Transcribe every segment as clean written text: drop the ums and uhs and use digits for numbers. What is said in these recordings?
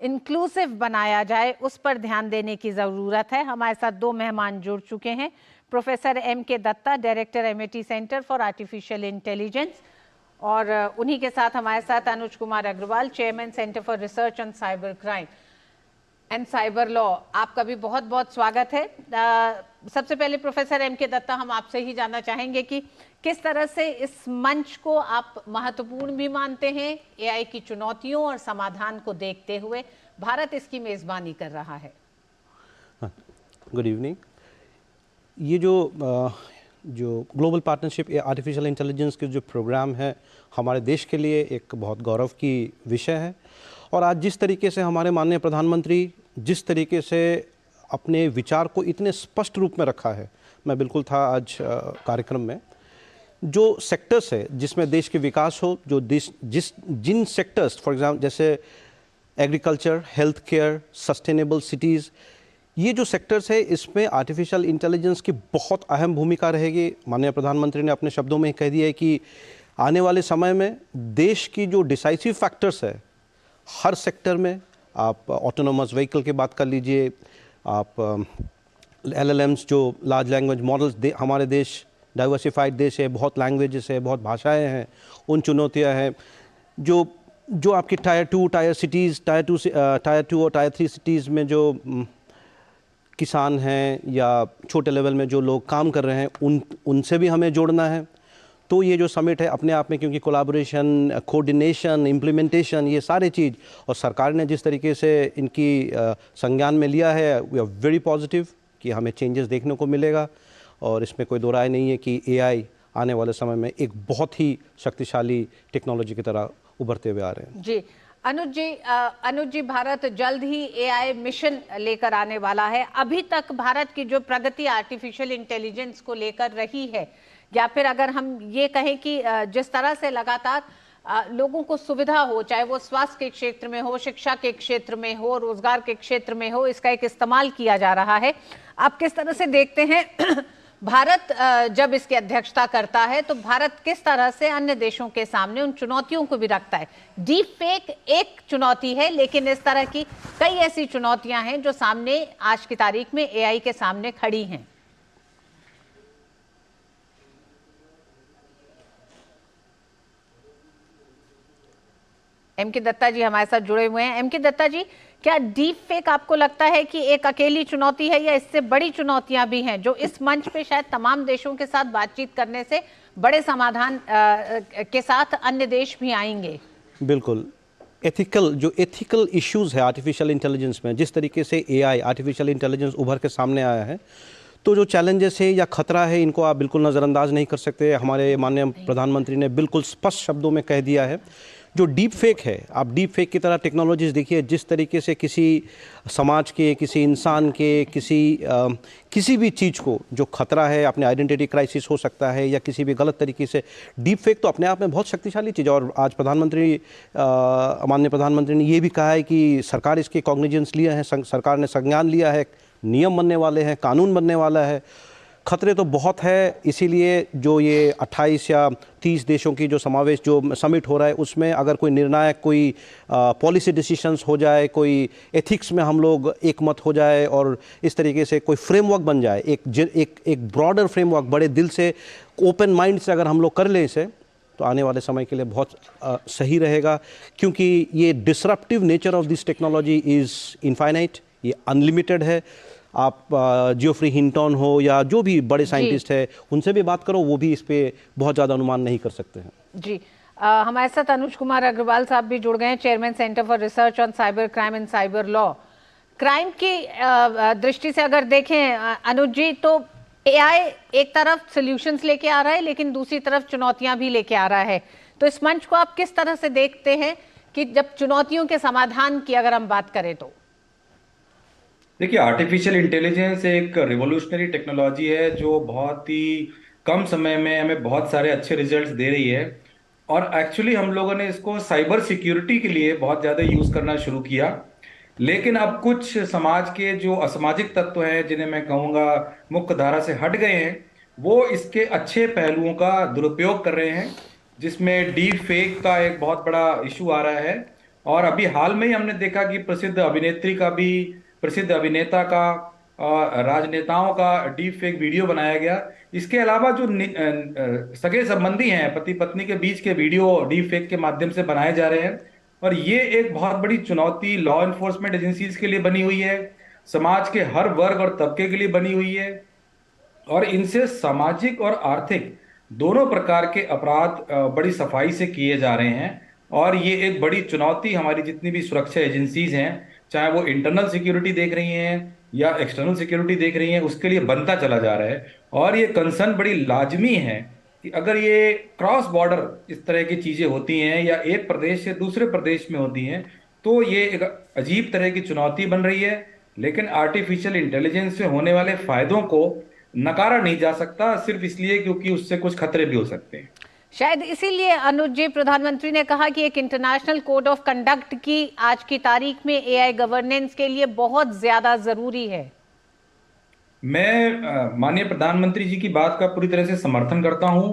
Inclusive बनाया जाए, उस पर ध्यान देने की ज़रूरत है। हमारे साथ दो मेहमान जुड़ चुके हैं, professor M.K. Datta, director Amity center for artificial intelligence, और उन्हीं के साथ हमारे साथ Anuj Kumar Agarwal, chairman center for research on cyber crime and cyber law. आपका भी बहुत बहुत स्वागत है। सबसे पहले प्रोफेसर M.K. दत्ता, हम आपसे ही जानना चाहेंगे कि किस तरह से इस मंच को आप महत्वपूर्ण भी मानते हैं AI की चुनौतियों और समाधान को देखते हुए। भारत इसकी मेज़बानी कर रहा है। Good evening. ये जो ग्लोबल पार्टनरशिप आर्टिफिशियल इंटेलिजेंस के जो प्रोग्राम है, हमारे देश के लिए एक बहुत गौरव की विषय है। और आज जिस तरीके से हमारे माननीय प्रधानमंत्री जिस तरीके से अपने विचार को इतने स्पष्ट रूप में रखा है, मैं बिल्कुल था आज कार्यक्रम में। जो सेक्टर्स है जिसमें देश के विकास हो, जो जिन सेक्टर्स फॉर एग्जाम्पल जैसे agriculture, health care, sustainable cities, ये जो सेक्टर्स है इसमें आर्टिफिशियल इंटेलिजेंस की बहुत अहम भूमिका रहेगी। माननीय प्रधानमंत्री ने अपने शब्दों में कह दिया है कि आने वाले समय में देश की जो डिसाइसिव फैक्टर्स है हर सेक्टर में, आप ऑटोनोमस व्हीकल की बात कर लीजिए, आप LLMs जो लार्ज लैंग्वेज मॉडल्स, हमारे देश डाइवर्सिफाइड देश है, बहुत लैंग्वेजेस है, बहुत भाषाएं हैं, उन चुनौतियां हैं। जो आपकी टायर 2 टायर सिटीज़, टायर 2 और टायर 3 सिटीज़ में जो किसान हैं या छोटे लेवल में जो लोग काम कर रहे हैं, उनसे भी हमें जोड़ना है। तो ये जो समिट है अपने आप में, क्योंकि कोलैबोरेशन, कोऑर्डिनेशन, इम्प्लीमेंटेशन, ये सारे चीज़, और सरकार ने जिस तरीके से इनकी संज्ञान में लिया है, वी आर वेरी पॉजिटिव कि हमें चेंजेस देखने को मिलेगा। और इसमें कोई दो राय नहीं है कि AI आने वाले समय में एक बहुत ही शक्तिशाली टेक्नोलॉजी की तरह उभरते हुए आ रहे हैं। जी अनुज जी, भारत जल्द ही AI मिशन लेकर आने वाला है। अभी तक भारत की जो प्रगति आर्टिफिशियल इंटेलिजेंस को लेकर रही है, या फिर अगर हम ये कहें कि जिस तरह से लगातार लोगों को सुविधा हो, चाहे वो स्वास्थ्य के क्षेत्र में हो, शिक्षा के क्षेत्र में हो, रोजगार के क्षेत्र में हो, इसका एक इस्तेमाल किया जा रहा है। आप किस तरह से देखते हैं भारत जब इसकी अध्यक्षता करता है तो भारत किस तरह से अन्य देशों के सामने उन चुनौतियों को भी रखता है? डीप फेक एक चुनौती है, लेकिन इस तरह की कई ऐसी चुनौतियां हैं जो सामने आज की तारीख में AI के सामने खड़ी हैं। M.K. दत्ता जी हमारे साथ जुड़े हुए हैं। M.K. दत्ता जी, क्या डीप फेक आपको लगता है कि एक अकेली चुनौती है, या इससे बड़ी चुनौतियां भी हैं जो इस मंच पे शायद तमाम देशों के साथ बातचीत करने से बड़े समाधान के साथ अन्य देश भी आएंगे? बिल्कुल। जो एथिकल इश्यूज है आर्टिफिशियल इंटेलिजेंस में, जिस तरीके से AI आर्टिफिशियल इंटेलिजेंस उभर के सामने आया है, तो जो चैलेंजेस है या खतरा है, इनको आप बिल्कुल नज़रअंदाज नहीं कर सकते। हमारे माननीय प्रधानमंत्री ने बिल्कुल स्पष्ट शब्दों में कह दिया है। जो डीप फेक है, आप डीप फेक की तरह टेक्नोलॉजीज़ देखिए, जिस तरीके से किसी समाज के, किसी इंसान के, किसी भी चीज़ को जो खतरा है, अपने आइडेंटिटी क्राइसिस हो सकता है या किसी भी गलत तरीके से, डीप फेक तो अपने आप में बहुत शक्तिशाली चीज़ है। और आज माननीय प्रधानमंत्री ने ये भी कहा है कि सरकार इसके कॉग्निजेंस लिया है, सरकार ने संज्ञान लिया है, नियम बनने वाले हैं, कानून बनने वाला है। खतरे तो बहुत है, इसीलिए जो ये 28 या 30 देशों की जो समावेश जो समिट हो रहा है, उसमें अगर कोई निर्णायक, कोई पॉलिसी डिसीजंस हो जाए, कोई एथिक्स में हम लोग एक मत हो जाए और इस तरीके से कोई फ्रेमवर्क बन जाए, एक ब्रॉडर फ्रेमवर्क, बड़े दिल से, ओपन माइंड से अगर हम लोग कर लें इसे, तो आने वाले समय के लिए बहुत सही रहेगा। क्योंकि ये disruptive nature of this technology is infinite, ये अनलिमिटेड है। आप जियोफ्री हिंटन हो या जो भी बड़े साइंटिस्ट है, उनसे भी बात करो, वो भी इस पे बहुत ज़्यादा अनुमान नहीं कर सकते हैं। जी हमारे साथ अनुज कुमार अग्रवाल साहब भी जुड़ गए हैं, chairman center for research on cyber crime and cyber law. Crime की दृष्टि से अगर देखें अनुज जी, तो AI एक तरफ सॉल्यूशंस लेके आ रहा है, लेकिन दूसरी तरफ चुनौतियां भी लेके आ रहा है। तो इस मंच को आप किस तरह से देखते हैं कि जब चुनौतियों के समाधान की अगर हम बात करें तो? देखिए, आर्टिफिशियल इंटेलिजेंस एक रिवोल्यूशनरी टेक्नोलॉजी है जो बहुत ही कम समय में हमें बहुत सारे अच्छे रिजल्ट्स दे रही है। और एक्चुअली हम लोगों ने इसको साइबर सिक्योरिटी के लिए बहुत ज़्यादा यूज़ करना शुरू किया, लेकिन अब कुछ समाज के जो असामाजिक तत्व हैं, जिन्हें मैं कहूँगा मुख्य धारा से हट गए हैं, वो इसके अच्छे पहलुओं का दुरुपयोग कर रहे हैं, जिसमें डीप फेक का एक बहुत बड़ा इशू आ रहा है। और अभी हाल में ही हमने देखा कि प्रसिद्ध अभिनेत्री का भी, प्रसिद्ध अभिनेता का, राजनेताओं का डीप फेक वीडियो बनाया गया। इसके अलावा जो सगे संबंधी हैं, पति पत्नी के बीच के वीडियो डीप फेक के माध्यम से बनाए जा रहे हैं। और ये एक बहुत बड़ी चुनौती लॉ एनफोर्समेंट एजेंसीज के लिए बनी हुई है, समाज के हर वर्ग और तबके के लिए बनी हुई है। और इनसे सामाजिक और आर्थिक दोनों प्रकार के अपराध बड़ी सफाई से किए जा रहे हैं। और ये एक बड़ी चुनौती हमारी जितनी भी सुरक्षा एजेंसीज हैं, चाहे वो इंटरनल सिक्योरिटी देख रही हैं या एक्सटर्नल सिक्योरिटी देख रही हैं, उसके लिए बनता चला जा रहा है। और ये कंसर्न बड़ी लाजमी है कि अगर ये क्रॉस बॉर्डर इस तरह की चीजें होती हैं या एक प्रदेश से दूसरे प्रदेश में होती हैं, तो ये एक अजीब तरह की चुनौती बन रही है। लेकिन आर्टिफिशियल इंटेलिजेंस से होने वाले फायदों को नकारा नहीं जा सकता, सिर्फ इसलिए क्योंकि उससे कुछ खतरे भी हो सकते हैं। शायद इसीलिए अनुज जी, प्रधानमंत्री ने कहा कि एक इंटरनेशनल कोड ऑफ कंडक्ट की आज की तारीख में एआई गवर्नेंस के लिए बहुत ज्यादा जरूरी है। मैं माननीय प्रधानमंत्री जी की बात का पूरी तरह से समर्थन करता हूं।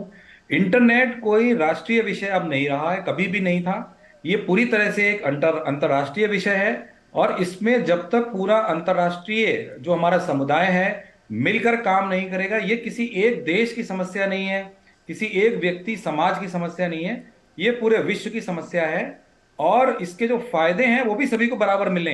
इंटरनेट कोई राष्ट्रीय विषय अब नहीं रहा है, कभी भी नहीं था। ये पूरी तरह से एक अंतर्राष्ट्रीय विषय है। और इसमें जब तक पूरा अंतर्राष्ट्रीय जो हमारा समुदाय है मिलकर काम नहीं करेगा, ये किसी एक देश की समस्या नहीं है, किसी एक व्यक्ति समाज की समस्या नहीं है, ये पूरे विश्व की समस्या है। और इसके जो फायदे हैं वो भी सभी को बराबर मिल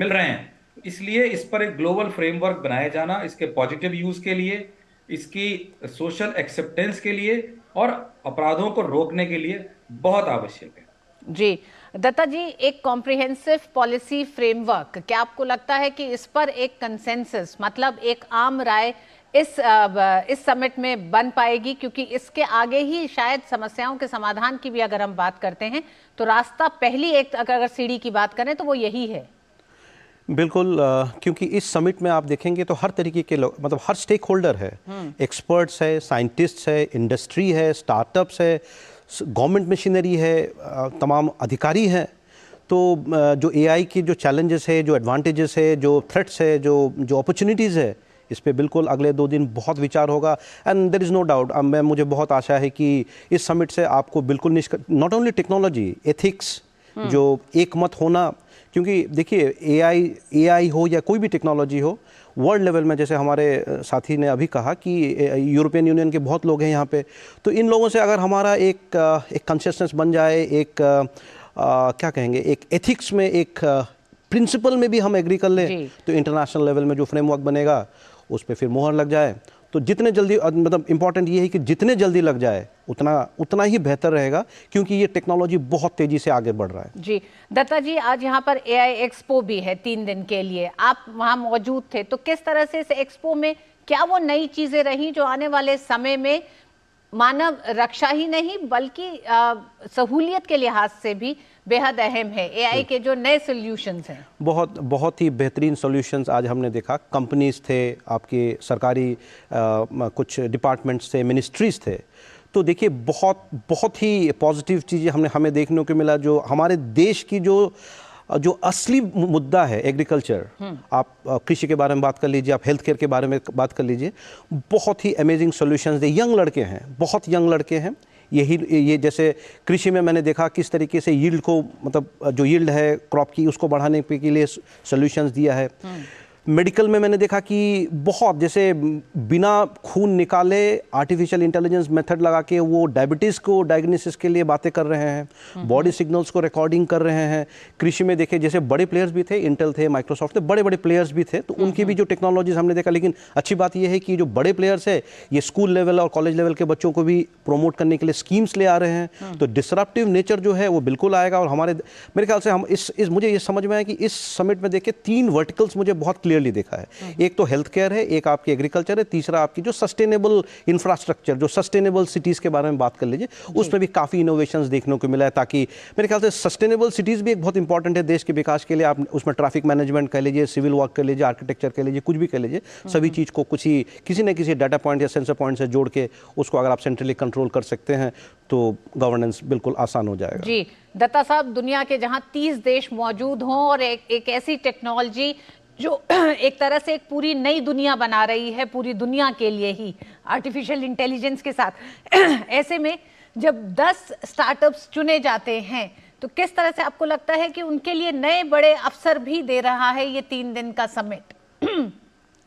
रहे हैं। इसलिए इस पर एक ग्लोबल फ्रेमवर्क बनाया जाना, इसके पॉजिटिव यूज के लिए, इसकी सोशल एक्सेप्टेंस के लिए और अपराधों को रोकने के लिए बहुत आवश्यक है। जी दत्ता जी, एक कॉम्प्रिहेंसिव पॉलिसी फ्रेमवर्क, क्या आपको लगता है कि इस पर एक कंसेंसस, मतलब एक आम राय इस समिट में बन पाएगी? क्योंकि इसके आगे ही शायद समस्याओं के समाधान की भी अगर हम बात करते हैं तो रास्ता, पहली एक अगर सीढ़ी की बात करें तो वो यही है। बिल्कुल, क्योंकि इस समिट में आप देखेंगे तो हर तरीके के लोग, मतलब हर स्टेक होल्डर है, एक्सपर्ट्स है, साइंटिस्ट्स है, इंडस्ट्री है, स्टार्टअप्स है, गवर्नमेंट मशीनरी है, तमाम अधिकारी हैं। तो जो एआई की जो चैलेंजेस है, जो एडवांटेजेस है, जो थ्रेट्स है, जो अपॉर्चुनिटीज़ है, इस पे बिल्कुल अगले 2 दिन बहुत विचार होगा। And there is no doubt, मुझे बहुत आशा है कि इस समिट से आपको बिल्कुल नॉट ओनली टेक्नोलॉजी, एथिक्स, जो एक मत होना, क्योंकि देखिए एआई हो या कोई भी टेक्नोलॉजी हो, वर्ल्ड लेवल में, जैसे हमारे साथी ने अभी कहा कि यूरोपियन यूनियन के बहुत लोग हैं यहाँ पे, तो इन लोगों से अगर हमारा एक कॉन्शियसनेस बन जाए, एक क्या कहेंगे, एक एथिक्स में, एक प्रिंसिपल में भी हम एग्री कर लें, तो इंटरनेशनल लेवल में जो फ्रेमवर्क बनेगा उस पर फिर मोहर लग जाए, तो जितने जल्दी, मतलब इम्पॉर्टेंट ये है कि जितने जल्दी लग जाए उतना ही बेहतर रहेगा, क्योंकि ये टेक्नोलॉजी बहुत तेजी से आगे बढ़ रहा है। जी दत्ता जी, आज यहाँ पर एआई एक्सपो भी है 3 दिन के लिए, आप वहाँ मौजूद थे, तो किस तरह से इस एक्सपो में क्या वो नई चीजें रही जो आने वाले समय में मानव रक्षा ही नहीं बल्कि सहूलियत के लिहाज से भी बेहद अहम है? एआई के जो नए सॉल्यूशंस हैं, बहुत ही बेहतरीन सॉल्यूशंस आज हमने देखा। कंपनीज थे, आपके सरकारी कुछ डिपार्टमेंट्स थे, मिनिस्ट्रीज थे, तो देखिए बहुत ही पॉजिटिव चीज़ें हमें देखने को मिला। जो हमारे देश की जो असली मुद्दा है, एग्रीकल्चर, आप कृषि के बारे में बात कर लीजिए, आप हेल्थ केयर के बारे में बात कर लीजिए, बहुत ही अमेजिंग सॉल्यूशंस दे। यंग लड़के हैं, बहुत यंग लड़के हैं। ये जैसे कृषि में मैंने देखा किस तरीके से यील्ड को, मतलब जो यील्ड है क्रॉप की, उसको बढ़ाने के लिए सॉल्यूशंस दिया है। मेडिकल में मैंने देखा कि बहुत, जैसे बिना खून निकाले आर्टिफिशियल इंटेलिजेंस मेथड लगा के वो डायबिटीज़ को डायग्नोसिस के लिए बातें कर रहे हैं, बॉडी सिग्नल्स को रिकॉर्डिंग कर रहे हैं। कृषि में देखे, जैसे बड़े प्लेयर्स भी थे, इंटेल थे, माइक्रोसॉफ्ट थे, बड़े प्लेयर्स भी थे, तो उनकी भी जो टेक्नोलॉजीज हमने देखा। लेकिन अच्छी बात यह है कि जो बड़े प्लेयर्स है, ये स्कूल लेवल और कॉलेज लेवल के बच्चों को भी प्रमोट करने के लिए स्कीम्स ले आ रहे हैं। तो डिसरप्टिव नेचर जो है वो बिल्कुल आएगा। और मेरे ख्याल से हम मुझे ये समझ में आया कि इस समिट में देखे 3 वर्टिकल्स मुझे बहुत क्लियरली देखा है। एक तो हेल्थ केयर है, एक आपकी एग्रीकल्चर है, तीसरा आपकी जो सस्टेनेबल इंफ्रास्ट्रक्चर, जो सस्टेनेबल सिटीज के बारे में बात कर लीजिए, उसमें भी काफी इनोवेशंस देखने को मिला है। ताकि मेरे ख्याल से सस्टेनेबल सिटीज भी एक बहुत इंपॉर्टेंट है देश के विकास के लिए। आप उसमें ट्रैफिक मैनेजमेंट कह लीजिए, सिविल वर्क कह लीजिए, आर्किटेक्चर कह लीजिए, कुछ भी कह लीजिए, सभी चीज को किसी न किसी डाटा पॉइंट या सेंसर पॉइंट से जोड़ के उसको अगर आप सेंट्रली कंट्रोल कर सकते हैं तो गवर्नेंस बिल्कुल आसान हो जाएगा। जी दत्ता साहब, दुनिया के जहां 30 देश मौजूद हों और एक ऐसी टेक्नोलॉजी जो एक तरह से एक पूरी नई दुनिया बना रही है पूरी दुनिया के लिए ही आर्टिफिशियल इंटेलिजेंस के साथ, ऐसे में जब 10 स्टार्टअप्स चुने जाते हैं तो किस तरह से आपको लगता है कि उनके लिए नए बड़े अवसर भी दे रहा है ये 3 दिन का समिट?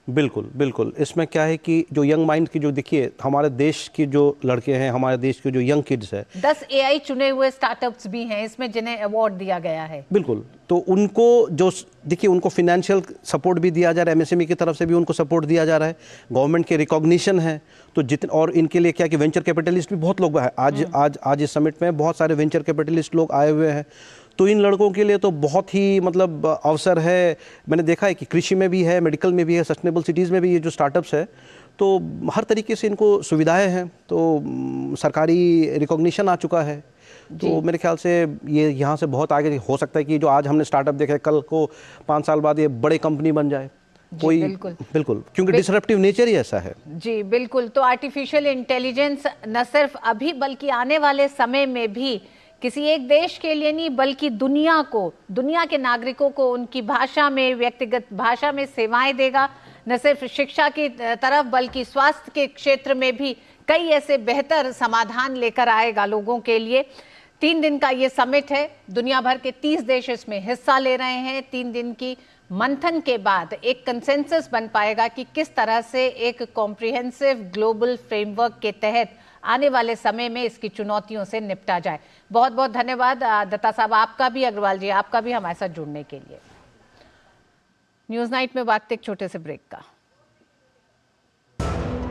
बिल्कुल बिल्कुल। इसमें क्या है कि जो यंग माइंड की, जो देखिए हमारे देश के जो लड़के हैं, हमारे देश के जो यंग किड्स है, 10 AI चुने हुए स्टार्टअप्स भी हैं इसमें जिन्हें अवार्ड दिया गया है। बिल्कुल। तो उनको जो देखिए उनको फिनेंशियल सपोर्ट भी दिया जा रहा है, एमएसएमई की तरफ से भी उनको सपोर्ट दिया जा रहा है, गवर्नमेंट के रिकॉग्निशन है। तो जितने, और इनके लिए क्या कि वेंचर कैपिटलिस्ट भी बहुत लोग हैं। आज इस समिट में बहुत सारे वेंचर कैपिटलिस्ट लोग आए हुए हैं। तो इन लड़कों के लिए तो बहुत ही मतलब अवसर है। मैंने देखा है कि कृषि में भी है, मेडिकल में भी है, सस्टेनेबल सिटीज़ में भी ये जो स्टार्टअप्स है, तो हर तरीके से इनको सुविधाएं हैं। तो सरकारी रिकॉग्निशन आ चुका है। तो मेरे ख्याल से ये यहाँ से बहुत आगे हो सकता है कि जो आज हमने स्टार्टअप देखे, कल को 5 साल बाद ये बड़े कंपनी बन जाए कोई। बिल्कुल, क्योंकि डिसरप्टिव नेचर ही ऐसा है। जी बिल्कुल। तो आर्टिफिशियल इंटेलिजेंस न सिर्फ अभी बल्कि आने वाले समय में भी किसी एक देश के लिए नहीं बल्कि दुनिया को, दुनिया के नागरिकों को उनकी भाषा में, व्यक्तिगत भाषा में सेवाएं देगा। न सिर्फ शिक्षा की तरफ बल्कि स्वास्थ्य के क्षेत्र में भी कई ऐसे बेहतर समाधान लेकर आएगा लोगों के लिए। 3 दिन का ये समिट है, दुनिया भर के 30 देश इसमें हिस्सा ले रहे हैं। 3 दिन की मंथन के बाद एक कंसेंसस बन पाएगा कि किस तरह से एक कॉम्प्रिहेंसिव ग्लोबल फ्रेमवर्क के तहत आने वाले समय में इसकी चुनौतियों से निपटा जाए। बहुत बहुत धन्यवाद दत्ता साहब, आपका भी, अग्रवाल जी आपका भी हमारे साथ जुड़ने के लिए। न्यूज़ नाइट में वक्त एक छोटे से ब्रेक का।